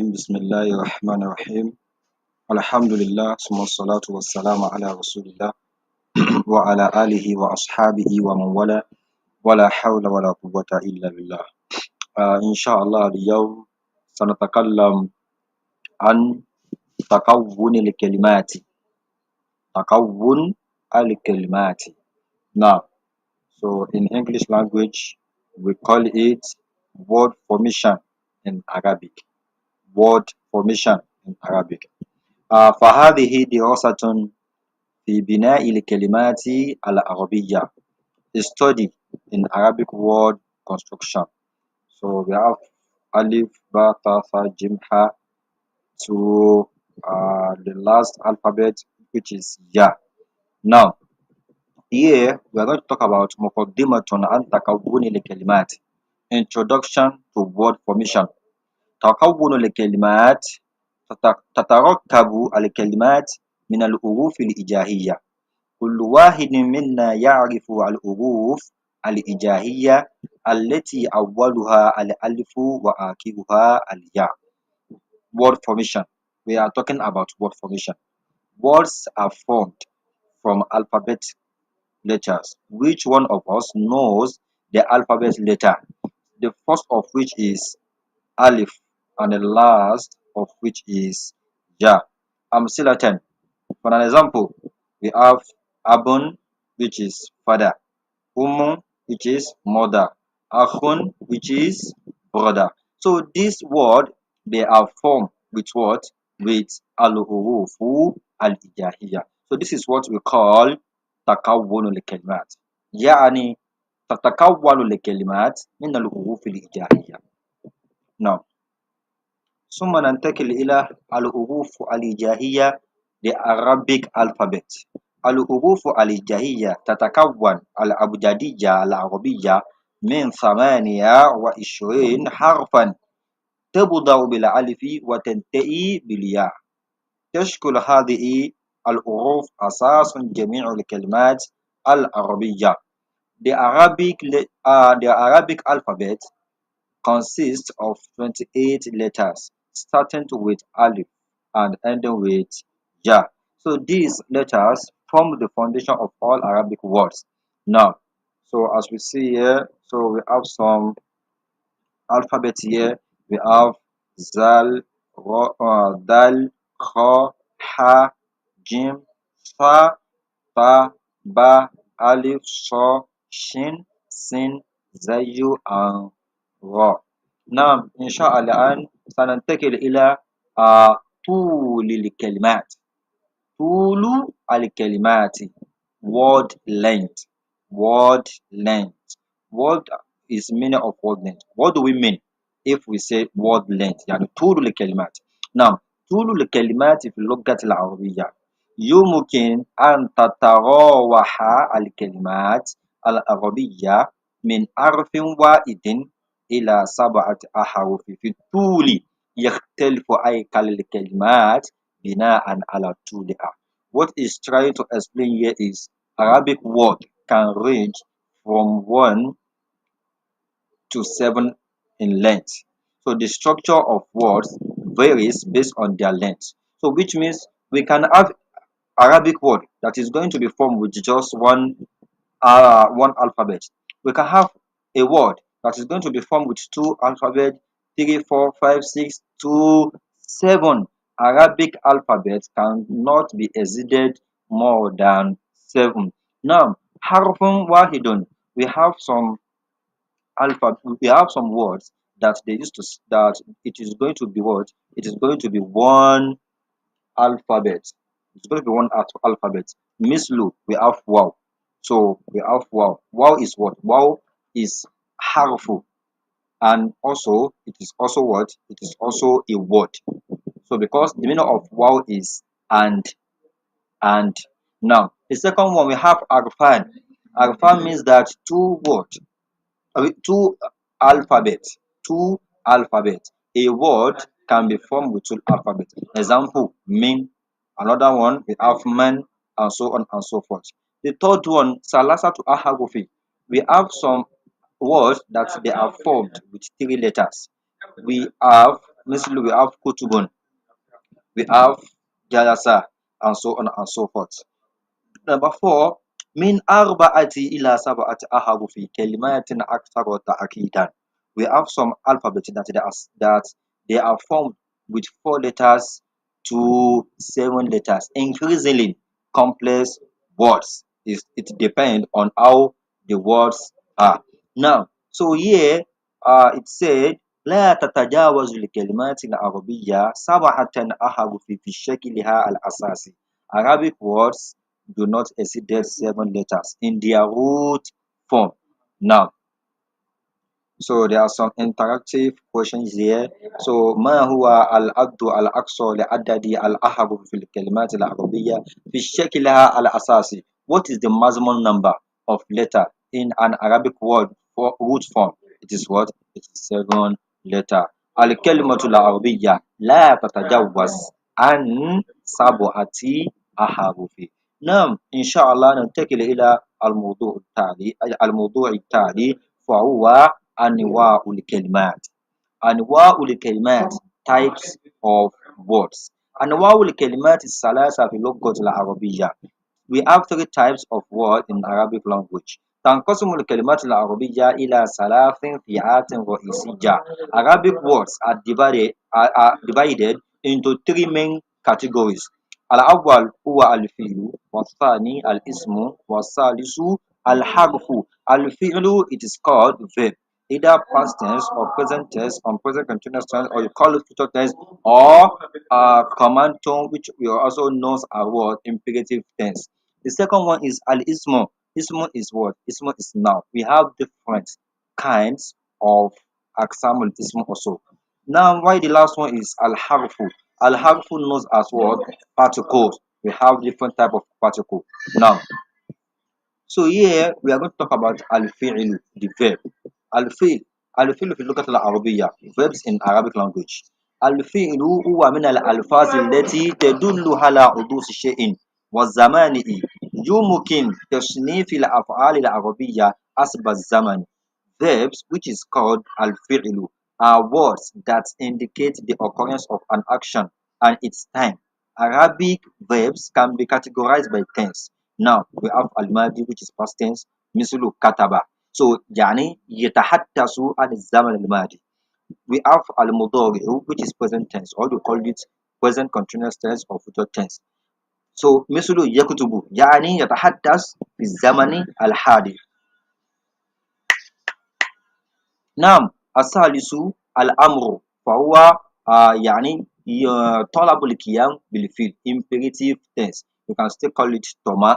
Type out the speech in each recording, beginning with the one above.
Bismillahir Rahmanir Rahim. Alhamdulillah, summa salatu wassalamu ala rasulillah wa ala alihi wa ashabihi wa man wala hawla wala quwwata illa billah. Inshallah اليوم سنتكلم عن تكون الكلمات. تكون الكلمات. Now, so in English language, we call it word formation in Arabic. Word formation in Arabic. فهذه دراسة في بناء الكلمات العربية. A study in Arabic word construction. So we have alif, ba, ta, tha, jim, ha to the last alphabet, which is ya. Now, here we are going to talk about مقدمة عن تكون الكلمات. Introduction to word formation. تكون الكلمات تتركب الكلمات من الحروف الهجائية. كل واحد منا يعرف الحروف الهجائية التي أولها الألف وآخرها الياء. Word formation. We are talking about word formation. Words are formed from alphabet letters. Which one of us knows the alphabet letter? The first of which is Alif and the last of which is Ja. Amsilatan. For an example, we have Abun, which is father, Ummu, which is mother, Akhun, which is brother. So this word they are formed with what? With al-hurufu al-ijahiyya. So this is what we call takawwunul kalimat. يعني تتكون الكلمات من الحروف الهجائية. Now, ثم ننتقل إلى الحروف الهجائية the Arabic alphabet. الحروف الهجائية تتكون الأبجدية العربية من 28 حرفا تبدأ بالألف وتنتهي بالياء. تشكل هذه الحروف أساس جميع الكلمات العربية. The Arabic alphabet consists of 28 letters, starting with Alif and ending with Ja. So these letters form the foundation of all Arabic words. Now, so as we see here, so we have some alphabet here. We have Zal, Dal, Kha, Ha, Jim, Fa, Ta, Ba, Alif, So, Shin, Sin, Zayu, and Ra. نعم إن شاء الله الآن سننتقل إلى طول الكلمات. طول الكلمات word length. Word length. Word is meaning of word length. What do we mean if we say word length? يعني طول الكلمات. Now طول الكلمات في اللغة العربية يمكن أن تتراوح الكلمات العربية من حرف واحد إلى 7 أحرف في الطول. يختلف هيكل الكلمات بناء على طولها. What is trying to explain here is Arabic word can range from 1 to 7 in length. So the structure of words varies based on their length. So which means we can have Arabic word that is going to be formed with just one alphabet. We can have a word that is going to be formed with two alphabet, 3, 4, 5, 6 to 7. Arabic alphabet cannot be exceeded more than 7. Now, harfun wahidun. We have some we have some words that they used to that it is going to be what? It is going to be one alphabet. It's going to be one alphabet. Mislu, we have wow. So we have wow. Wow is what? Wow is harmful. And also, it is also what? It is also a word. So because the meaning of wow is and. Now, the second one we have arfan. Arfan means that two words, two alphabets. Two alphabets. A word can be formed with two alphabets. Example, min. Another one, we have man, and so on and so forth. The third one, salasa to ahagofi. We have some words that they are formed with 3 letters. We have مثل we have kutubun, we have jalasa, and so on and so forth. Number four, من أربعة إلى سبعة أحرف في كلمات أكثر تأكيدا. We have some alphabet that they are formed with 4 letters to 7 letters, increasingly complex words. It depends on how the words are. Now, so here it said لا تتجاوز الكلمات العربية 7 أحرف في شكلها الأساسي. Arabic words do not exceed 7 letters in their root form. Now, so there are some interactive questions here. So ما هو العد الأقصى لعدد الأحرف في الكلمات العربية في شكلها الأساسي? What is the maximum number of letter in an Arabic word for root form? It is what? It is 7 letter. الكلمة العربية لا تتجاوز عن 7 أحرف. نعم إن شاء الله ننتقل إلى الموضوع التالي فهو أنواع الكلمات. أنواع الكلمات types of words. أنواع الكلمات الثلاثة في اللغة العربية. We have 3 types of words in Arabic language. تنقسم الكلمات العربية إلى 3 فئات رئيسية. Arabic words are divided into 3 main categories. الأول هو الفعل، والثاني الاسم، والثالث الحرف. الفعل it is called verb, either past tense or present tense or present continuous tense, or you call it future tense, or command tone, which we also know as what imperative tense. The second one is al-ismu. Ismu is what? Ismu is noun. We have different kinds of example ismu also. Now, why the last one is al-harfu? Al-harfu knows as what? Particles. We have different type of particle. Now, so here we are going to talk about al-fi'l, the verb. Al-fi'l. Al-fi'l في اللغة العربية. Verbs in Arabic language. الفعل هو من الألفاظ التي تدل على حدوث شيء والزمان. يمكن تصنيف الأفعال العربية حسب الزمن. Verbs, which is called al-fi'lu, are words that indicate the occurrence of an action and its time. Arabic verbs can be categorized by tense. Now we have al-madi, which is past tense, mislu kataba. So يعني يتحدث عن الزمن الماضي. We have al-mudari, which is present tense, or we call it present continuous tense or future tense. So mislu yaktubu يعني يتحدث في الزمن الحالي. نعم الثالث الأمر فهو يعني طلب القيام بالفعل imperative tense. You can still call it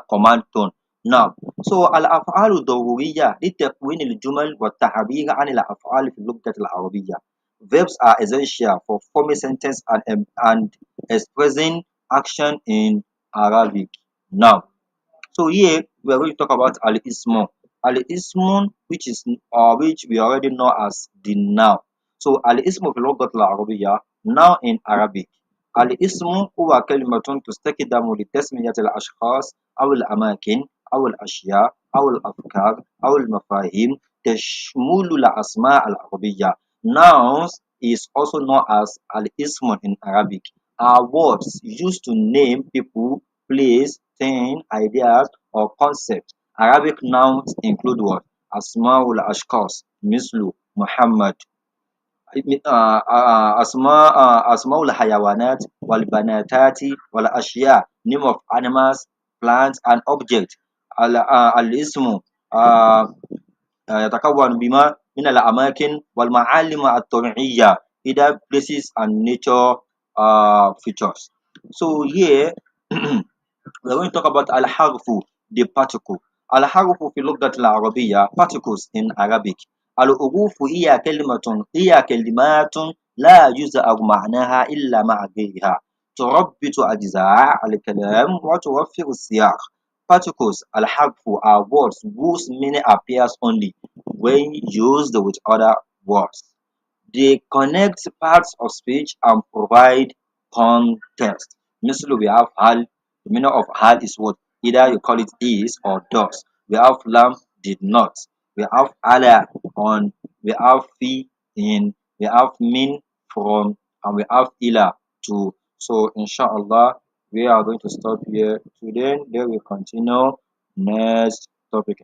command tone. Now, so الأفعال الضرورية لتكوين الجمل والتعبير عن الأفعال في اللغة العربية. Verbs are essential for forming sentence and expressing action in Arabic. Now, so here we are going to talk about al-ismu. Al-ismu, which we already know as the noun. So al-ismu في اللغة العربية noun in Arabic. الاسم هو كلمة تستخدم لتسمية الأشخاص أو الأماكن أو الأشياء أو الأفكار أو المفاهيم تشمل الأسماء العربية. Nouns is also known as al-ism in Arabic. Are words used to name people, place, thing, ideas, or concepts. Arabic nouns include what? Asma'ul Ashkos, Mislu, Muhammad, أسماء الحيوانات والبناتات والأشياء, name of animals, plants, and objects. الاسم يتكون بما من الأماكن والمعالم الطبيعية, either places and nature features. So here we're going to talk about al-harfu, the particle. Al-harfu في اللغة العربية, particles in Arabic. الحروف هي كلمات لا يظهر معناها إلا مع غيرها. تربط أجزاء الكلام وتوفر السياق. Particles, al-harfu, are words whose meaning appears only when used with other words. They connect parts of speech and provide context. Misal, we have hal. The meaning of hal is what? Either you call it is or does. We have lam, did not. We have ala, on. We have fi, in. We have min, from. and we have ila too. So inshallah, we are going to stop here today. Then we continue next topic.